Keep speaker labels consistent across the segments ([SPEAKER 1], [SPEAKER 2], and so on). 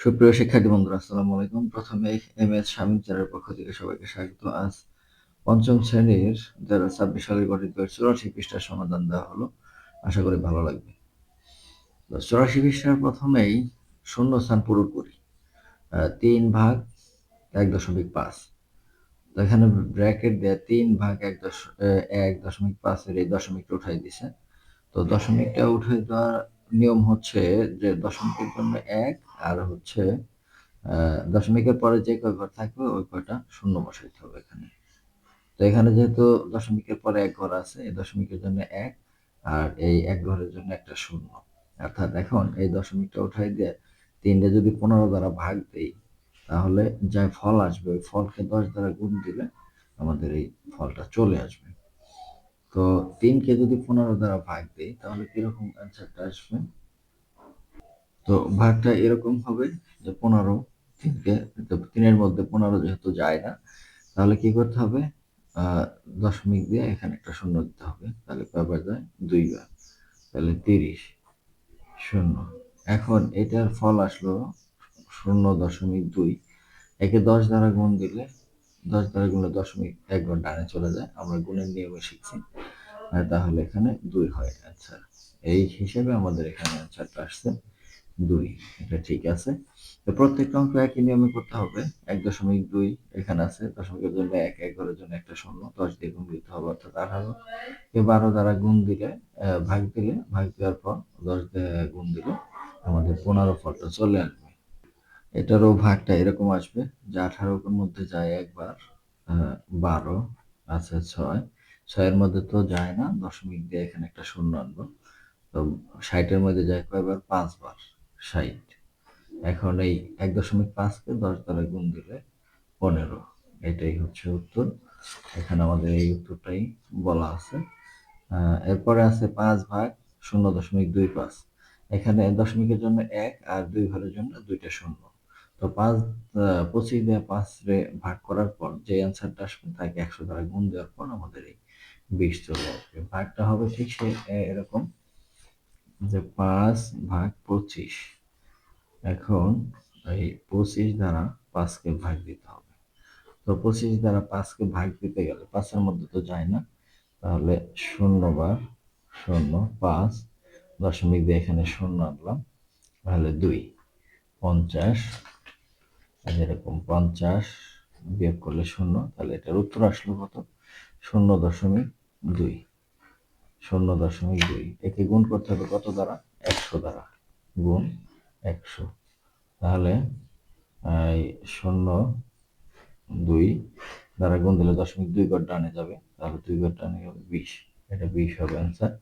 [SPEAKER 1] সুপ্রিয় শিক্ষার্থী বন্ধুরা, আসসালামু আলাইকুম। প্রথমে এম.এস. শামীম স্যারের পক্ষ থেকে সবাইকে স্বাগত। আজ পঞ্চম শ্রেণীর 2026 সালে গঠিত 84 পৃষ্ঠার সমাধান দেওয়া হলো। আশা করি ভালো লাগবে। 84 পৃষ্ঠার প্রথমেই শূন্যস্থান পূরণ করি। 3 ভাগ 1.5। তো এখানে ব্র্যাকেট দেয়া 3 ভাগ 1.5 এর এই দশমিকটা উঠাই দিছে। তো দশমিকটা উঠাই দেওয়ার নিয়ম হচ্ছে যে দশমিকের জন্য 1 আর হচ্ছে দশমিকের পরে যে কয় ঘর থাকবে ওই কয়টা শূন্য বসাইতে হবে এখানে। তো এখানে যেহেতু দশমিকের পরে 1 ঘর আছে, এই দশমিকের জন্য 1 আর এই 1 ঘরের জন্য একটা শূন্য। অর্থাৎ এখন এই দশমিকটা উঠাই দিয়ে 3 যদি 15 দ্বারা ভাগ দেই, তাহলে যা ফল আসবে ওই ফলকে 10 দ্বারা গুণ দিলে আমাদের এই ফলটা চলে আসবে। তো 3 কে যদি 15 দ্বারা ভাগ দেই তাহলে কিরকম অ্যান্সারটা আসবে? তো ভাগটা এরকম হবে যে 15 3-এর মধ্যে 15 যেহেতু যায় না, তাহলে কি করতে হবে? দশমিক দিয়ে এখানে একটা শূন্য দিতে হবে। তাহলে কয়বার যায়? 2 বার। তাহলে 30 শূন্য। এখন এটার ফল আসলো 0.2। একে 10 দ্বারা গুণ দিলে 10 দ্বারা গুণলে দশমিক 1 ঘর ডানে চলে যায়। আমরা গুণের নিয়মে শিখছি। তাহলে এখানে 2 হয় অ্যান্সার। এই হিসেবে আমাদের এখানে অ্যান্সারটা আসছে 2। এটা ঠিক আছে। তো প্রত্যেকটা অঙ্ক একই নিয়মে করতে হবে। 1.2 এখানে আছে, দশমিকের জন্য 1, 1 ঘরের জন্য একটা শূন্য, 10 দিয়ে গুণ দিতে হবে অর্থাৎ 18। 12 দ্বারা গুণ দিলে ভাগ দেওয়ার পর 10 দিয়ে গুণ দিলে আমাদের 15 ফলটা চলে আসবে। এটারও ভাগটা এরকম আসবে যে 18 এর মধ্যে যায় একবার, 12 আছে 6, 6-এর মধ্যে তো যায় না, দশমিক দিয়ে এখানে একটা শূন্য আনবো। তো 60-এর মধ্যে যায় কয়বার? 5 বার, 60। এখন এই 1.5-কে 10 দ্বারা গুণ দিলে 15। এটাই হচ্ছে উত্তর। এখানে আমাদের এই উত্তরটাই বলা আছে। এরপরে আছে 5 ভাগ 0.25। এখানে দশমিকের জন্য 1 আর 2 ঘরের জন্য 2টা শূন্য। তো 25 দিয়ে 5 রে ভাগ করার পর যে অ্যান্সারটা আসবে তাকে 100 দ্বারা গুণ দেওয়ার পর আমাদের এই 20 চলে আসবে। ভাগটা হবে ঠিক এরকম যে 5 ভাগ 25। এখন এই 25 দ্বারা 5-কে ভাগ দিতে হবে। তো 25 দ্বারা 5-কে ভাগ দিতে গেলে 5-এর মধ্যে তো যায় না, তাহলে 0 বার 0, 5 দশমিক দিয়ে এখানে শূন্য আনলাম, তাহলে 2, 50। এরকম 50 বিয়োগ করলে 0, তাহলে এটার উত্তর আসলো কত? 0.2। 0.2 একে গুণ করতে হবে কত দ্বারা? 100 দ্বারা। গুণ 100। তাহলে এই 0.2 দ্বারা গুণ দিলে দশমিক 2 ঘর ডানে যাবে, তাহলে 2 ঘর ডানে হবে 20। এটা 20 হবে অ্যান্সার।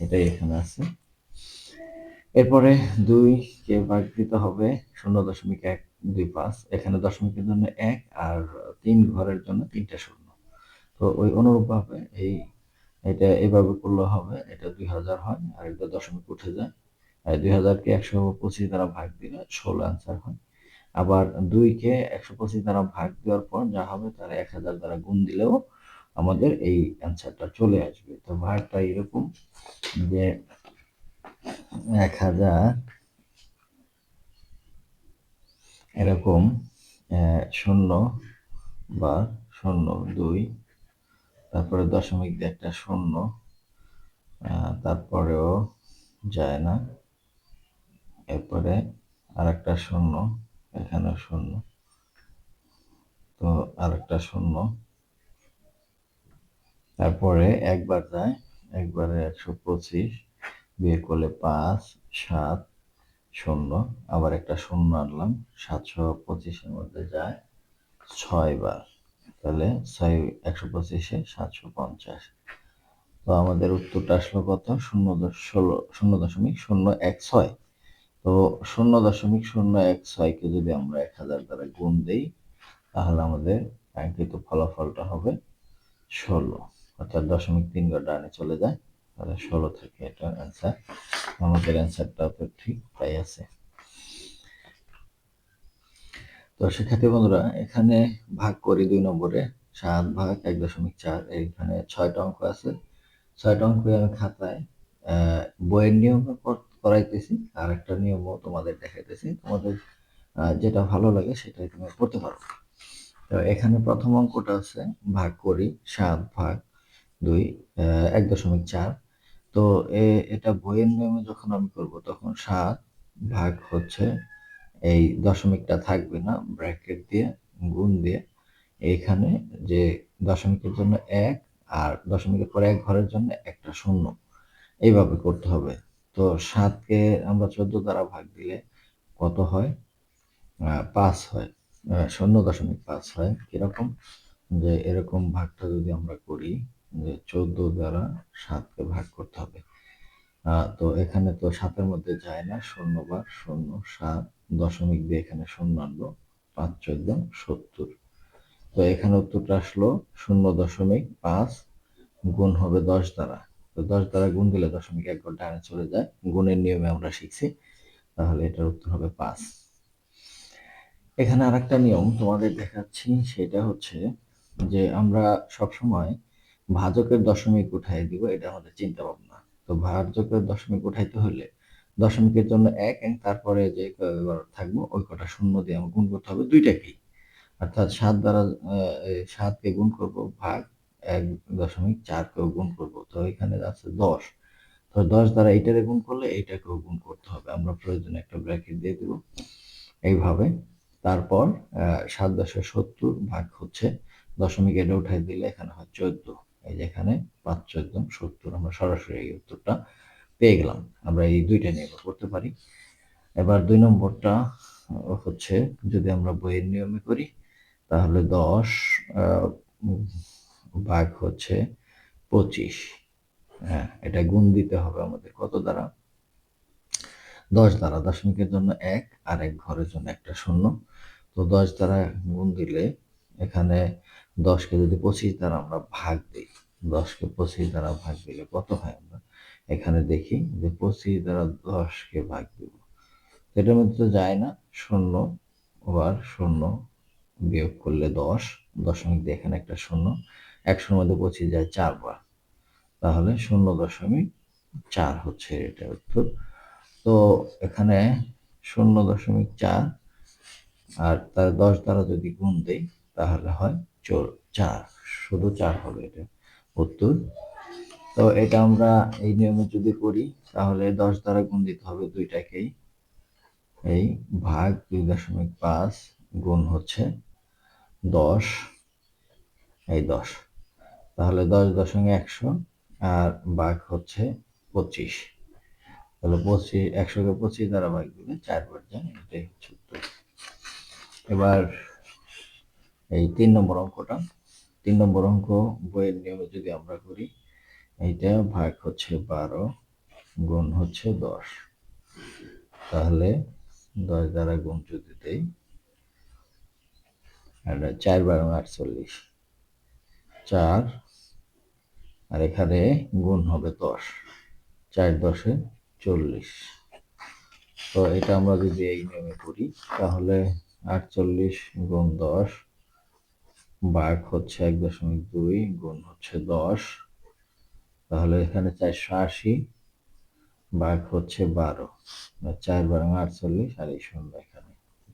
[SPEAKER 1] এটাই এখানে আছে। এরপরে 2-কে ভাগ দিতে হবে 0.125। এখানে দশমিকের জন্য 1 আর 3 ঘরের জন্য 3টা শূন্য। তো ওই অনুরূপভাবে এটা এভাবে করলে হবে, এটা 2000 হয় আর এটা দশমিক উঠে যায়। 2000-কে 125 দ্বারা ভাগ দিলে 16 অ্যান্সার হয়। আবার 2-কে 125 দ্বারা ভাগ দেওয়ার পর যা হবে তার 1000 দ্বারা গুণ দিলেও আমাদের এই অ্যান্সারটা চলে আসবে। তো ভাগটা এরকম যে 1000 এরকম 0 বা 0.2, তারপরে দশমিক দিয়ে একটা শূন্য, তারপরেও যায় না। এরপরে আর একটা শূন্য, এখানেও শূন্য, তো আর একটা শূন্য, তারপরে একবার যায়, একবারে 125 বিয়োগ করলে 5, 7, 0, আবার একটা শূন্য আনলাম, 725-এর মধ্যে যায় 6 বার, তাহলে 125-এ 750। তো আমাদের উত্তরটা আসলো কত? 0.016। তো 0.016-কে যদি আমরা 1000 দ্বারা গুণ দেই তাহলে আমাদের কাঙ্ক্ষিত ফলাফলটা হবে 16, অর্থাৎ দশমিক 3 ঘর ডানে চলে যায়, তাহলে 16 থেকে এটা অ্যান্সার। আমাদের অ্যান্সারটা তো ঠিক তাই আছে। তো শিক্ষার্থী বন্ধুরা, এখানে ভাগ করি 2 নম্বরে। 7 ভাগ 1.4, এখানে 6টা অঙ্ক আছে। 6টা অঙ্ক আমি খাতায় বইয়ের নিয়মে করাইতেছি, আর একটা নিয়মও তোমাদের দেখাইতেছি। তোমাদের যেটা ভালো লাগে সেটাই তুমি করতে পারো। তো এখানে প্রথম অঙ্কটা আছে ভাগ করি 7/2 1.4। তো এটা বইয়ের নিয়মে যখন আমি করব তখন 7 ভাগ হচ্ছে এই দশমিকটা থাকবে না, ব্র্যাকেট দিয়ে গুণ দিয়ে এইখানে যে দশমিকের জন্য 1 আর দশমিকের পরে 1 ঘরের জন্য একটা শূন্য, এইভাবে করতে হবে। তো 7কে আমরা 14 দ্বারা ভাগ দিলে কত হয়? 5 হয়, 0.5 হয়। কিরকম? যে এরকম ভাগটা যদি আমরা করি যে 14 দ্বারা 7কে ভাগ করতে হবে। তো এখানে তো 7-এর মধ্যে যায় না, 0 বার 0, 7 দশমিক দিয়ে এখানে শূন্য আনবো, 5×14 70। তো এখানে উত্তরটা আসলো 0.5 গুণ হবে 10 দ্বারা। তো 10 দ্বারা গুণ দিলে দশমিক 1 ঘর ডানে চলে যায়, গুণের নিয়মে আমরা শিখছি। তাহলে এটার উত্তর হবে 5। এখানে আরেকটা নিয়ম তোমাদের দেখাচ্ছি, সেটা হচ্ছে যে আমরা সবসময় ভাজকের দশমিক উঠাই দিব, এটা আমাদের চিন্তা ভাবনা। তো ভাজকের দশমিক উঠাইতে হলে দশমিকের জন্য 1 তারপরে যে থাকবো ওই কটা শূন্য দিয়ে আমরা গুণ করতে হবে দুইটাকেই। অর্থাৎ 7 দ্বারা 7কে গুণ করব, ভাগ 1.4কেও গুণ করব। তো এখানে আছে 10। তো 10 দ্বারা এইটারে গুণ করলে এইটাকেও গুণ করতে হবে, আমরা প্রয়োজনে একটা ব্র্যাকেট দিয়ে দেব এইভাবে। তারপর 7×10=70 ভাগ হচ্ছে দশমিক এটা উঠাই দিলে এখানে হয় 14। এই যে এখানে 5×14=70, আমরা সরাসরি এই উত্তরটা পেয়ে গেলাম। আমরা এই দুইটা নিয়ে করতে পারি। এবার 2 নম্বরটা হচ্ছে যদি আমরা বইয়ের নিয়মে করি তাহলে 10 ভাগ হচ্ছে 25। হ্যাঁ, এটা গুণ দিতে হবে আমাদের কত দ্বারা? 10 দ্বারা। দশমিকের জন্য 1 আর 1 ঘরের জন্য একটা শূন্য। তো 10 দ্বারা গুণ দিলে এখানে 10কে যদি 25 দ্বারা আমরা ভাগ দিই, 10কে 25 দ্বারা ভাগ দিলে কত হয়? আমরা এখানে দেখি যে 25 দ্বারা 10কে ভাগ দিব, এটার মধ্যে তো যায় না, শূন্য আবার শূন্য বিয়োগ করলে 10, দশমিক দিয়ে এখানে একটা শূন্য, 100-র মধ্যে 25 যায় 4 বার, তাহলে 0.4 হচ্ছে এটা উত্তর। তো এখানে 0.4 আর তার 10 দ্বারা যদি গুণ দেই তাহলে হয় 4, শুধু 4 হবে এটা উত্তর। তো এটা আমরা এই নিয়মে যদি করি তাহলে 10 দ্বারা গুণ দিতে হবে দুইটাকেই, এই ভাগ 2.5 গুণ হচ্ছে 10, এই 10, তাহলে 10.100 আর ভাগ হচ্ছে 25। তাহলে 25, 100কে 25 দ্বারা ভাগ দিলে 4 বার যায়, এটাই হচ্ছে উত্তর। এবার এই 3 নম্বর অঙ্কটা, 3 নম্বর অঙ্ক বইয়ের নিয়মে যদি আমরা করি, এইটা ভাগ হচ্ছে 12 গুণ হচ্ছে 10, তাহলে 10 দ্বারা গুণ যদি দেই, আর 4×12=48, 4 আর এখানে গুণ হবে 10, 4×10=40। তো এটা আমরা যদি এই নিয়মে করি তাহলে 48 গুণ 10 ভাগ হচ্ছে 1.2 গুণ হচ্ছে 10, তাহলে এখানে 480 ভাগ হচ্ছে 12, 4×12=48 আর এই শূন্য এখানে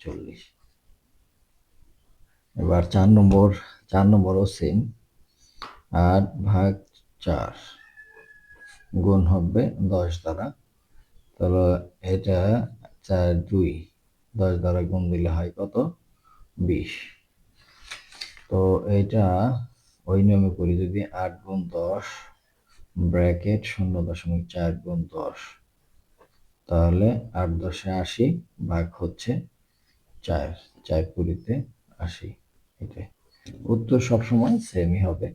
[SPEAKER 1] 40। এবার 4 নম্বরও সেম, 8/4 গুণ হবে 10 দ্বারা, তাহলে এটা 4×2, 10 দ্বারা গুণ দিলে হয় কত? 20। তো এইটা ওই নিয়মে করি যদি 8 গুণ 10 ব্র্যাকেট 0.4 গুণ 10, তাহলে 8×10=80 ভাগ হচ্ছে 4, 4×20=80, এটাই উত্তর। সবসময় সেমই হবে।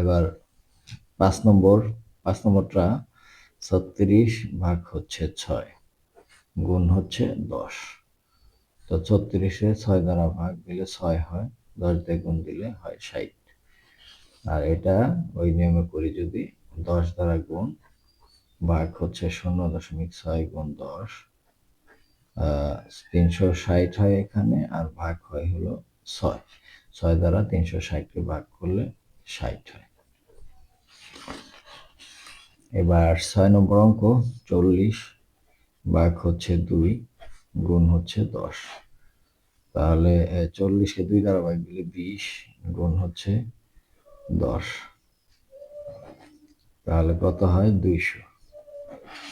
[SPEAKER 1] এবার 5 নম্বরটা 36 ভাগ হচ্ছে 6 গুণ হচ্ছে 10। তো 36-এ 6 দ্বারা ভাগ দিলে 6 হয়, 10 দিয়ে গুণ দিলে হয় 60। আর এটা ওই নিয়মে করি যদি 10 দ্বারা গুণ ভাগ হচ্ছে 0.6 গুণ 10, 360 হয় এখানে, আর ভাগ হয় হলো 6, 6 দ্বারা 360কে ভাগ করলে 60 হয়। এবার 6 নম্বর অঙ্ক 40 ভাগ হচ্ছে 2, গুণ হচ্ছে 10। তাহলে 40কে 2 দ্বারা ভাগ দিলে 20 গুণ হচ্ছে 10। তাহলে কত হয়? 200।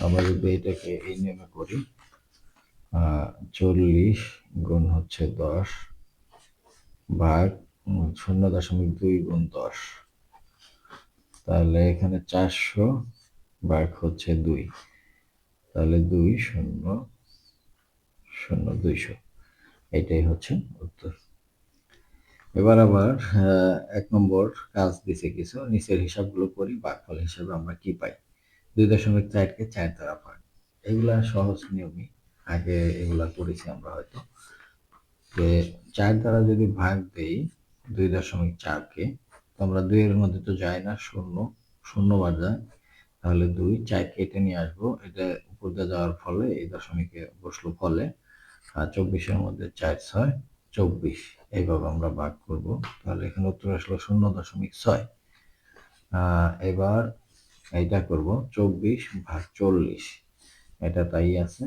[SPEAKER 1] আমরা যদি এটাকে এই নিয়মে করি, 40 গুণ হচ্ছে 10 ভাগ 0.2 গুণ 10, তাহলে এখানে 400 ভাগ হচ্ছে 2, তাহলে 2 0 0 200, এটাই হচ্ছে উত্তর। এবার আবার 1 নম্বর কাজ দিছে কিছু, নিচের হিসাবগুলো করি, ভাগফল হিসাবে আমরা কি পাই? 2.4কে 4 দ্বারা ভাগ, এগুলা সহজ নিয়মই, আগে এগুলা করেছি আমরা হয়তো। যে 4 দ্বারা যদি ভাগ দেই 2.4কে, তো আমরা 2 এর মধ্যে তো যায় না, 0 0 বার যায়, তাহলে 2 4 কেটে নিয়ে আসবো, এটা উপর দিয়ে যাওয়ার ফলে এই দশমিকে বসলো ফলে, আর 24-এর মধ্যে 4 6 24, এইভাবে আমরা ভাগ করব। তাহলে এখানে উত্তর আসলো 0.6। এবার এইটা করব 24 ভাগ 40, এটা তাই আছে,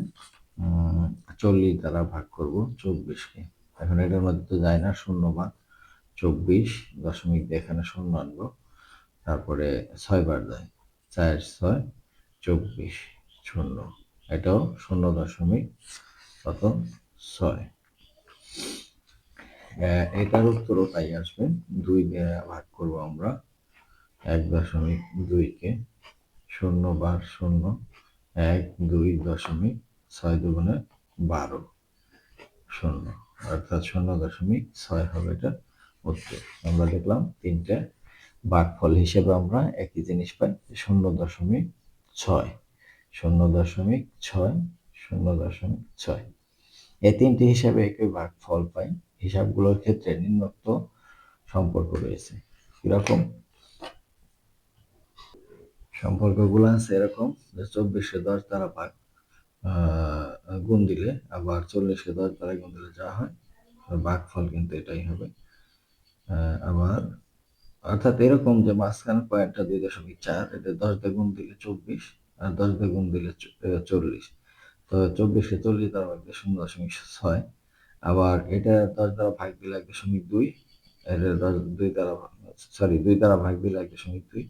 [SPEAKER 1] 40 দ্বারা ভাগ করব 24কে। এখন এটার মধ্যে তো যায় না, 0 ভাগ 24 দশমিক দিয়ে এখানে 0 আনবো, তারপরে 6 বার যায়, 4 6 24 0, এটাও 0.6। এটার উত্তরও তাই আসবে। 2 দিয়ে ভাগ করব আমরা 1.2কে, 0 বার 0 1 2.6 দুগুণে 12 0, অর্থাৎ 0.6 হবে এটা উত্তর। আমরা দেখলাম তিনটে ভাগফল হিসেবে আমরা একই জিনিস পাই, 0.6 0.6 0.6, এই তিনটি হিসাবে একই ভাগফল পাই। হিসাবগুলোর ক্ষেত্রে নিম্নোক্ত সম্পর্ক রয়েছে। কিরকম সম্পর্কগুলো আছে? এরকম যে 24কে 10 দ্বারা ভাগ গুণ দিলে, আবার 40কে 10 দ্বারা গুণ দিলে যা হয় ভাগফল কিন্তু এটাই হবে। আবার অর্থাৎ এরকম যে মাঝখানে পয়েন্টটা 2.4, এটা 10 দিয়ে গুণ দিলে 24, আর 10 দিয়ে গুণ দিলে 40, তো 24কে 40 দ্বারা ভাগ দিলে 0.6, আবার এটা 10 দ্বারা ভাগ দিলে 1.2, এটা 2 দ্বারা সরি 2 দ্বারা ভাগ দিলে 1.2,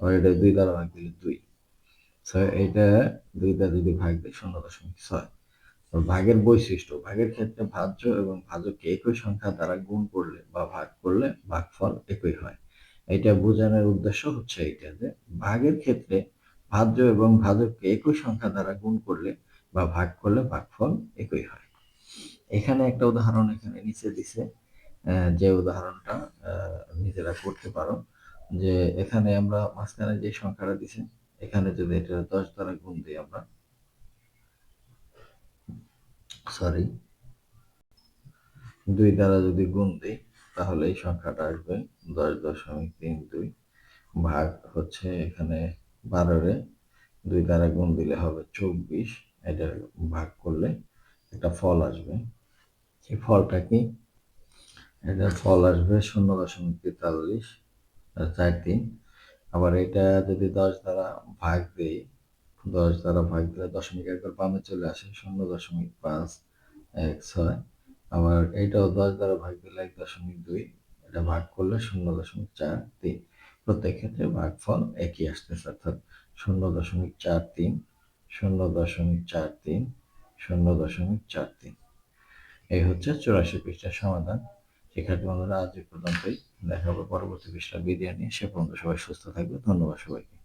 [SPEAKER 1] আর এটা 2 দ্বারা ভাগ দিলে 2, এইটা 2 দ্বারা যদি ভাগ দিই 0.6। ভাগের বৈশিষ্ট্য, ভাগের ক্ষেত্রে ভাজ্য এবং ভাজককে একই সংখ্যা দ্বারা গুণ করলে বা ভাগ করলে ভাগফল একই হয়। এটা বোঝানোর উদ্দেশ্য হচ্ছে এইটা, যে ভাগের ক্ষেত্রে ভাজ্য এবং ভাজককে একই সংখ্যা দ্বারা গুণ করলে বা ভাগ করলে ভাগফল একই হয়। এখানে একটা উদাহরণ এখানে নিচে দিছে, যে উদাহরণটা নিজেরা করতে পারো। যে এখানে আমরা মাঝখানে যে সংখ্যাটা দিছে, এখানে যদি এটা 10 দ্বারা গুণ দিই আমরা, সরি 2 দ্বারা যদি গুণ দিই, তাহলে এই সংখ্যাটা আসবে 10.32, ভাগ হচ্ছে এখানে 12-রে 2 দ্বারা গুণ দিলে হবে 24, এটা ভাগ করলে একটা ফল আসবে। এই ফলটা কি? এটার ফল আসবে 0.4343। আবার এটা যদি 10 দ্বারা ভাগ দিই, 10 দ্বারা ভাগ দিলে দশমিক একবার বামে চলে আসে, 0.516। আবার এইটাও 10 দ্বারা ভাগ দিলে 1.2, এটা ভাগ করলে 0.43। প্রত্যেক ক্ষেত্রে ভাগফল একই আসতেছে, অর্থাৎ 0.43 0.43 0.43। এই হচ্ছে 84 পৃষ্ঠার সমাধান। শিক্ষার্থী বন্ধুরা, আজ এই পর্যন্তই। দেখা হবে পরবর্তী পৃষ্ঠা ভিডিও নিয়ে। সে পর্যন্ত সবাই সুস্থ থাকবে। ধন্যবাদ সবাইকে।